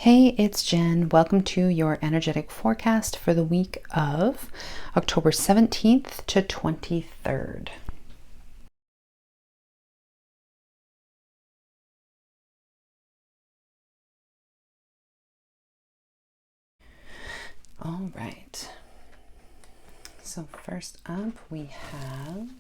Hey, it's Jen. Welcome to your energetic forecast for the week of October 17th to 23rd. All right. So first up, we have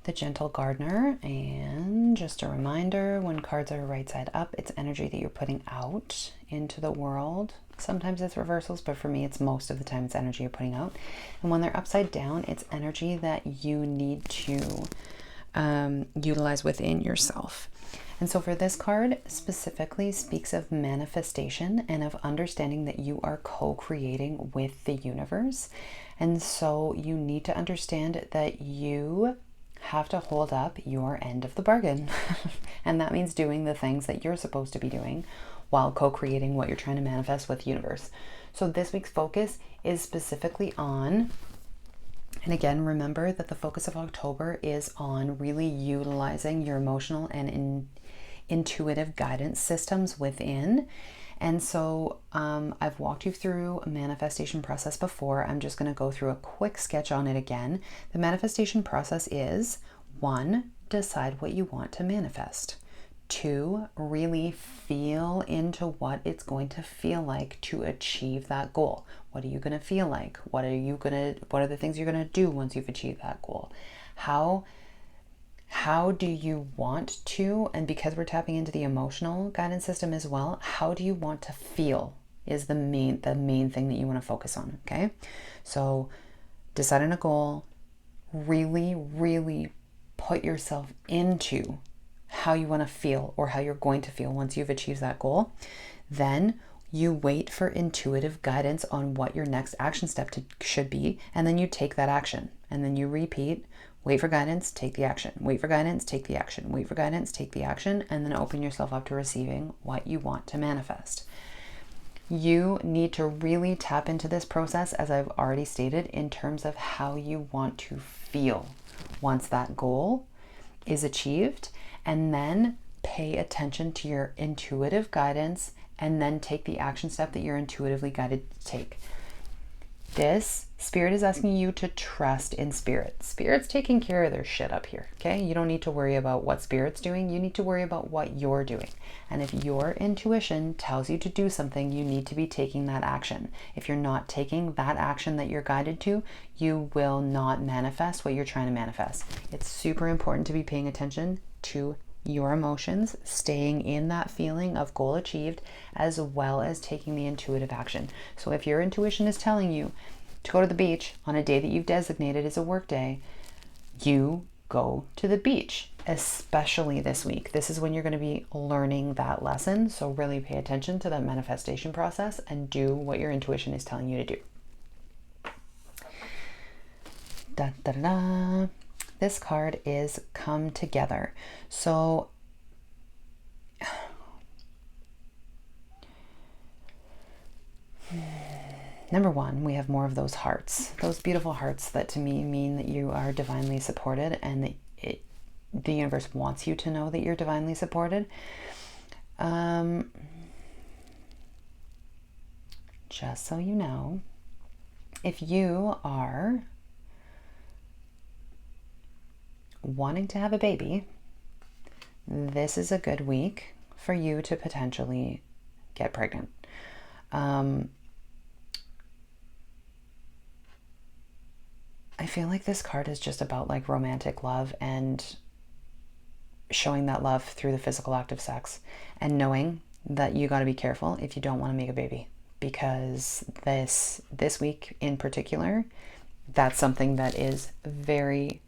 the Gentle Gardener, and just a reminder, when cards are right side up, it's energy that you're putting out into the world. Sometimes it's reversals, but for me, it's most of the time it's energy you're putting out. And when they're upside down, it's energy that you need to utilize within yourself. And so for this card specifically speaks of manifestation and of understanding that you are co-creating with the universe. And so you need to understand that you have to hold up your end of the bargain. And that means doing the things that you're supposed to be doing while co-creating what you're trying to manifest with the universe. So this week's focus is specifically on, and again, remember that the focus of October is on really utilizing your emotional and intuitive guidance systems within. And so I've walked you through a manifestation process before. I'm just going to go through a quick sketch on it again. The manifestation process is 1, decide what you want to manifest. 2, really feel into what it's going to feel like to achieve that goal. What are you going to feel like? What are the things you're going to do once you've achieved that goal? How do you want to, and because we're tapping into the emotional guidance system as well, how do you want to feel is the main thing that you want to focus on, okay? So decide on a goal, really put yourself into how you want to feel or how you're going to feel once you've achieved that goal. Then you wait for intuitive guidance on what your next action step should be, and then you take that action, and then you repeat. Wait for guidance, take the action. Wait for guidance, take the action. Wait for guidance, take the action, and then open yourself up to receiving what you want to manifest. You need to really tap into this process, as I've already stated, in terms of how you want to feel once that goal is achieved, and then pay attention to your intuitive guidance and then take the action step that you're intuitively guided to take. This spirit is asking you to trust in spirit. Spirit's taking care of their shit up here, okay? You don't need to worry about what spirit's doing. You need to worry about what you're doing. And if your intuition tells you to do something, you need to be taking that action. If you're not taking that action that you're guided to, you will not manifest what you're trying to manifest. It's super important to be paying attention to your emotions, staying in that feeling of goal achieved, as well as taking the intuitive action. So if your intuition is telling you to go to the beach on a day that you've designated as a work day, you go to the beach, especially this week. This is when you're going to be learning that lesson. So really pay attention to that manifestation process and do what your intuition is telling you to do. Da, da, da, da. This card is Come Together. So number one, we have more of those hearts, those beautiful hearts that to me mean that you are divinely supported, and that the universe wants you to know that you're divinely supported. Just so you know, if you are wanting to have a baby, this is a good week for you to potentially get pregnant. I feel like this card is just about like romantic love and showing that love through the physical act of sex, and knowing that you got to be careful if you don't want to make a baby, because this week in particular, that's something that is very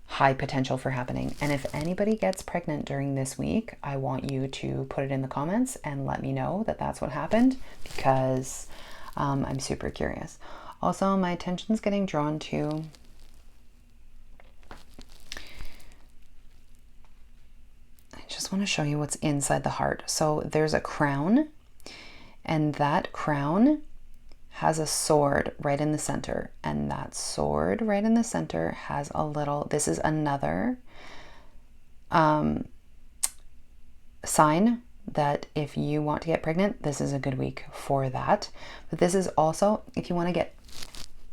high potential for happening. And if anybody gets pregnant during this week, I want you to put it in the comments and let me know that that's what happened, because I'm super curious. Also, my attention's getting drawn to I just want to show you what's inside the heart. So there's a crown, and that crown has a sword right in the center, and that sword right in the center has a little, this is another sign that if you want to get pregnant, this is a good week for that. But this is also if you want to get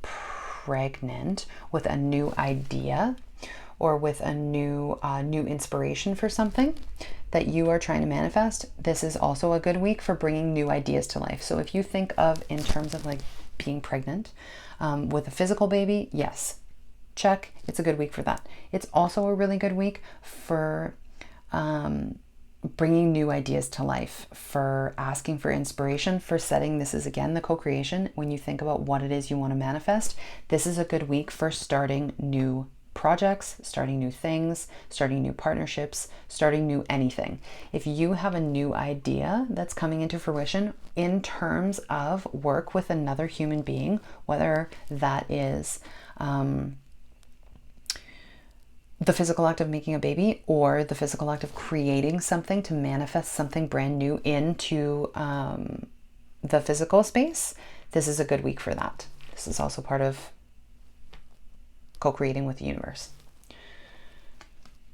pregnant with a new idea or with a new inspiration for something that you are trying to manifest. This is also a good week for bringing new ideas to life. So if you think of in terms of like being pregnant with a physical baby, yes, check. It's a good week for that. It's also a really good week for bringing new ideas to life, for asking for inspiration, for setting, this is again the co-creation. When you think about what it is you want to manifest, this is a good week for starting new projects, starting new things, starting new partnerships, starting new anything. If you have a new idea that's coming into fruition in terms of work with another human being, whether that is the physical act of making a baby or the physical act of creating something to manifest something brand new into the physical space, this is a good week for that. This is also part of co-creating with the universe.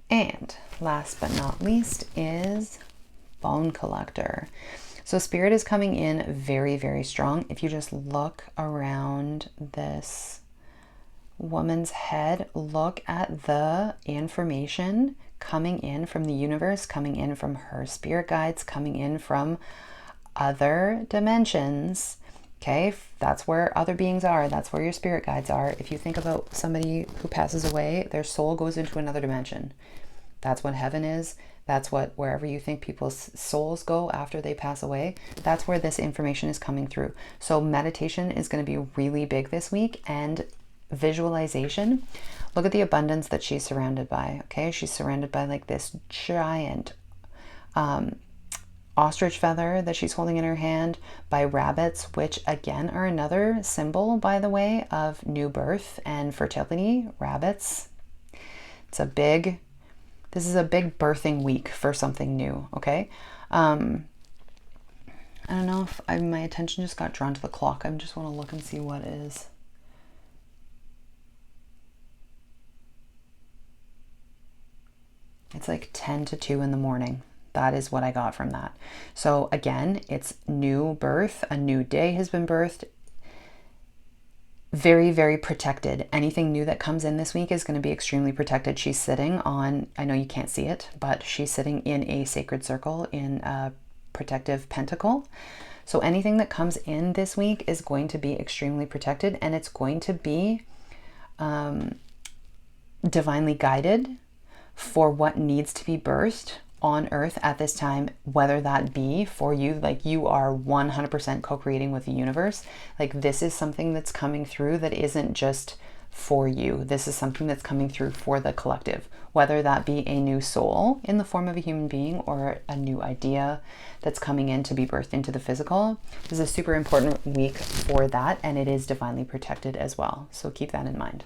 And last but not least is Bone Collector. So Spirit is coming in very, very strong. If you just look around this woman's head, look at the information coming in from the universe, coming in from her spirit guides, coming in from other dimensions. Okay, that's where other beings are. That's where your spirit guides are. If you think about somebody who passes away, their soul goes into another dimension. That's what heaven is. That's what, wherever you think people's souls go after they pass away, that's where this information is coming through. So meditation is going to be really big this week, and visualization. Look at the abundance that she's surrounded by. Okay, she's surrounded by like this giant ostrich feather that she's holding in her hand, by rabbits, which again are another symbol, by the way, of new birth and fertility. Rabbits. This is a big birthing week for something new. Okay. I don't know if my attention just got drawn to the clock. I just want to look and see what is. It's like 10 to 2 in the morning. That is what I got from that. So again, it's new birth. A new day has been birthed. Very, very protected. Anything new that comes in this week is going to be extremely protected. She's sitting on, I know you can't see it, but she's sitting in a sacred circle in a protective pentacle. So anything that comes in this week is going to be extremely protected, and it's going to be divinely guided for what needs to be birthed on earth at this time, whether that be for you, like you are 100% co-creating with the universe. Like this is something that's coming through that isn't just for you. This is something that's coming through for the collective, whether that be a new soul in the form of a human being or a new idea that's coming in to be birthed into the physical. This is a super important week for that, and it is divinely protected as well. So keep that in mind.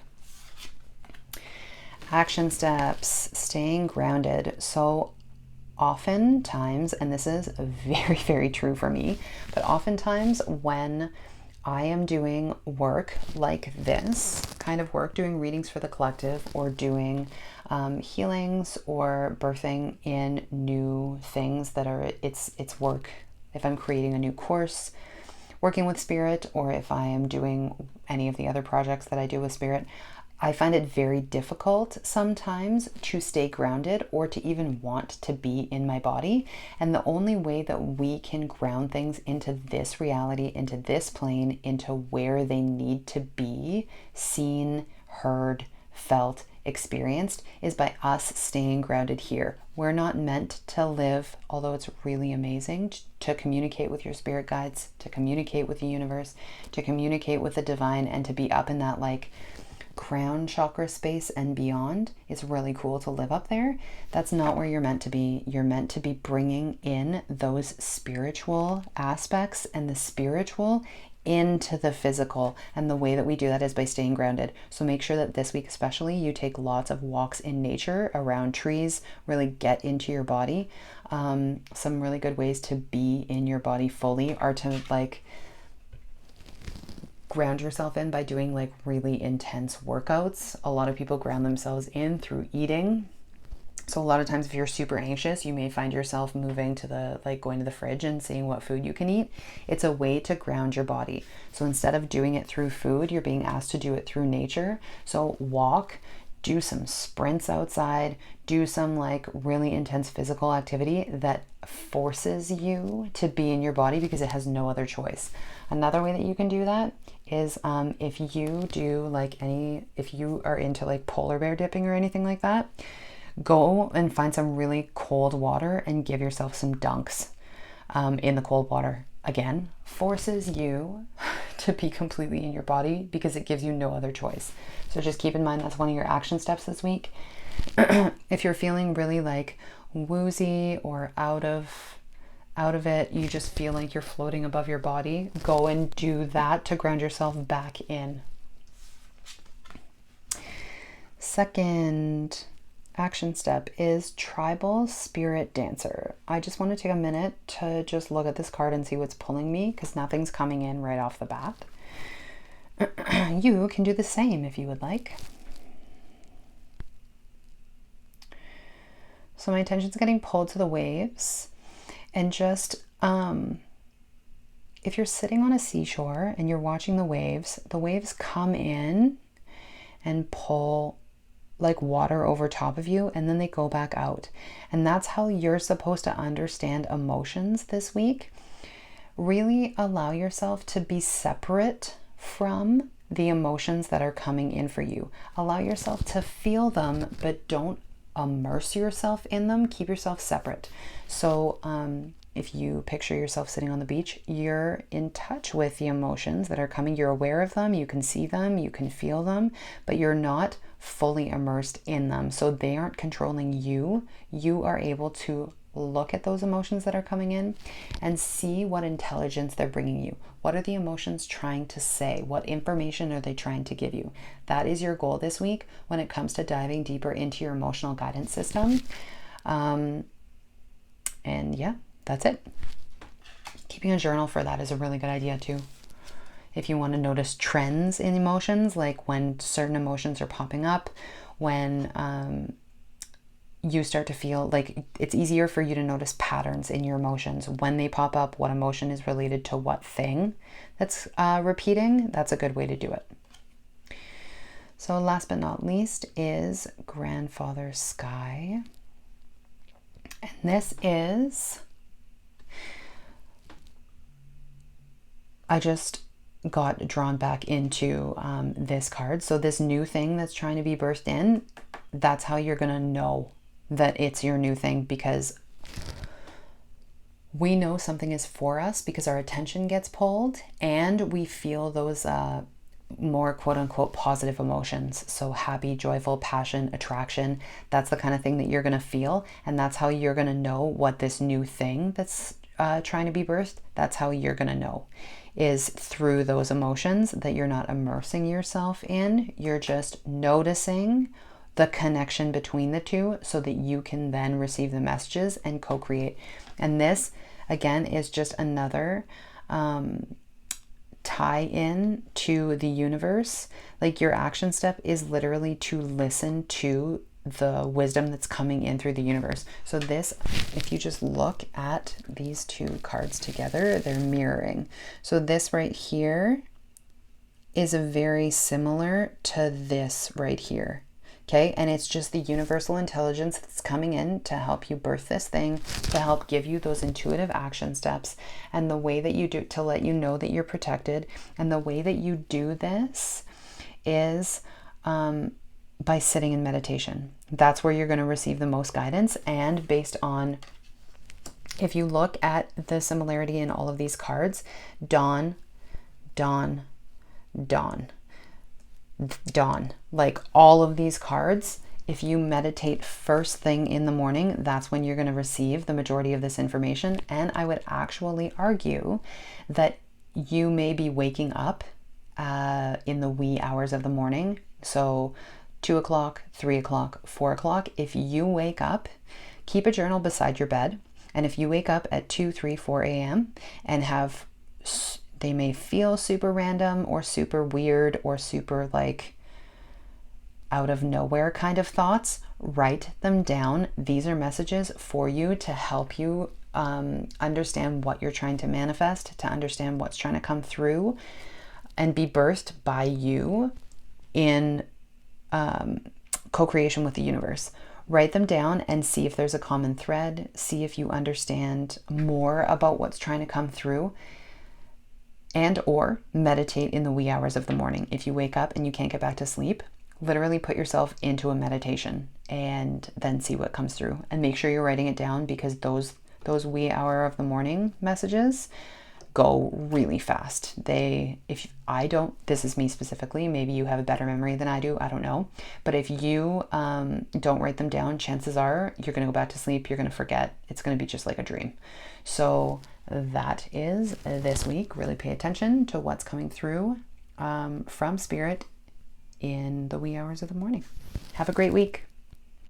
Action steps, staying grounded. So oftentimes, and this is very, very true for me, but oftentimes when I am doing work like this kind of work, doing readings for the collective or doing healings or birthing in new things that are, it's work. If I'm creating a new course, working with spirit, or if I am doing any of the other projects that I do with spirit, I find it very difficult sometimes to stay grounded or to even want to be in my body. And the only way that we can ground things into this reality, into this plane, into where they need to be seen, heard, felt, experienced, is by us staying grounded here. We're not meant to live, although it's really amazing to communicate with your spirit guides, to communicate with the universe, to communicate with the divine, and to be up in that like crown chakra space and beyond. It's really cool to live up there. That's not where you're meant to be. You're meant to be bringing in those spiritual aspects and the spiritual into the physical, and the way that we do that is by staying grounded. So make sure that this week especially you take lots of walks in nature, around trees, really get into your body. Some really good ways to be in your body fully are to like ground yourself in by doing like really intense workouts. A lot of people ground themselves in through eating So a lot of times if you're super anxious, you may find yourself moving to going to the fridge and seeing what food you can eat. It's a way to ground your body. So instead of doing it through food, you're being asked to do it through nature. So walk, do some sprints outside, do some really intense physical activity that forces you to be in your body because it has no other choice. Another way that you can do that is if you do if you are into polar bear dipping or anything like that, go and find some really cold water and give yourself some dunks in the cold water. Again, forces you to be completely in your body because it gives you no other choice. So just keep in mind that's one of your action steps this week. If you're feeling really woozy or out of it, you just feel like you're floating above your body, go and do that to ground yourself back in. Second action step is Tribal Spirit Dancer. I just want to take a minute to just look at this card and see what's pulling me because nothing's coming in right off the bat. You can do the same if you would like. So my attention's getting pulled to the waves, and just if you're sitting on a seashore and you're watching the waves come in and pull water over top of you, and then they go back out. And that's how you're supposed to understand emotions this week. Really allow yourself to be separate from the emotions that are coming in for you. Allow yourself to feel them, but don't immerse yourself in them. Keep yourself separate. So if you picture yourself sitting on the beach, you're in touch with the emotions that are coming. You're aware of them. You can see them. You can feel them, but you're not fully immersed in them. So they aren't controlling you. You are able to look at those emotions that are coming in and see what intelligence they're bringing you. What are the emotions trying to say? What information are they trying to give you? That is your goal this week when it comes to diving deeper into your emotional guidance system. And yeah, that's it. Keeping a journal for that is a really good idea too. If you want to notice trends in emotions, like when certain emotions are popping up, when you start to feel like it's easier for you to notice patterns in your emotions. When they pop up, what emotion is related to what thing that's repeating, that's a good way to do it. So last but not least is Grandfather Sky. And this is, I just got drawn back into this card. So this new thing that's trying to be burst in, that's how you're going to know that it's your new thing, because we know something is for us because our attention gets pulled and we feel those more quote unquote positive emotions. So happy, joyful, passion, attraction, that's the kind of thing that you're going to feel. And that's how you're going to know what this new thing that's trying to be birthed, that's how you're going to know, is through those emotions that you're not immersing yourself in. You're just noticing the connection between the two so that you can then receive the messages and co-create. And this, again, is just another tie in to the universe. Like your action step is literally to listen to the wisdom that's coming in through the universe. So this, if you just look at these two cards together, they're mirroring. So this right here is very similar to this right here. Okay, and it's just the universal intelligence that's coming in to help you birth this thing, to help give you those intuitive action steps, and the way that you do, to let you know that you're protected. And the way that you do this is by sitting in meditation. That's where you're going to receive the most guidance. And based on, if you look at the similarity in all of these cards, dawn, dawn, dawn, dawn, like all of these cards, if you meditate first thing in the morning, that's when you're going to receive the majority of this information. And I would actually argue that you may be waking up in the wee hours of the morning. So 2 o'clock, 3 o'clock, 4 o'clock. If you wake up, keep a journal beside your bed. And if you wake up at 2, 3, 4 a.m. and have, they may feel super random or super weird or super out of nowhere kind of thoughts, write them down. These are messages for you to help you understand what you're trying to manifest, to understand what's trying to come through and be birthed by you in co-creation with the universe. Write them down and see if there's a common thread. See if you understand more about what's trying to come through, and or meditate in the wee hours of the morning. If you wake up and you can't get back to sleep, literally put yourself into a meditation and then see what comes through, and make sure you're writing it down, because those wee hour of the morning messages go really fast. This is me specifically, maybe you have a better memory than I do, I don't know. But if you don't write them down, chances are you're going to go back to sleep, you're going to forget. It's going to be just like a dream. So that is this week. Really pay attention to what's coming through from Spirit in the wee hours of the morning. Have a great week.